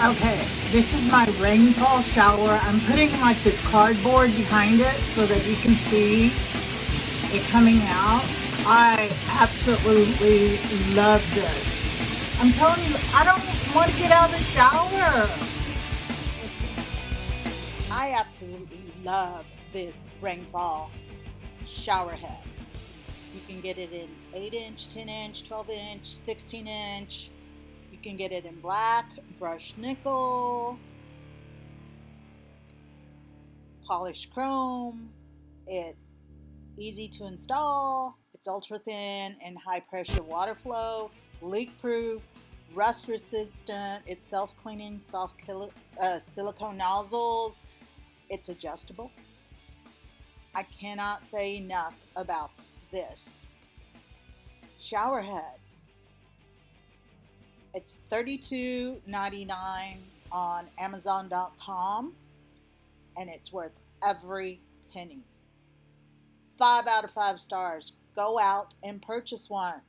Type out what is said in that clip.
Okay, this is my Rainfall shower. I'm putting like this cardboard behind it so that you can see it coming out. I absolutely love this. I'm telling you, I don't want to get out of the shower. I absolutely love this Rainfall shower head. You can get it in 8-inch, 10-inch, 12-inch, 16-inch. You can get it in black, brushed nickel, polished chrome. It's easy to install. It's ultra thin and high pressure water flow, leak proof, rust resistant. It's self-cleaning, silicone nozzles. It's adjustable. I cannot say enough about this shower head. It's $32.99 on Amazon.com, and it's worth every penny. 5 out of 5 stars. Go out and purchase one.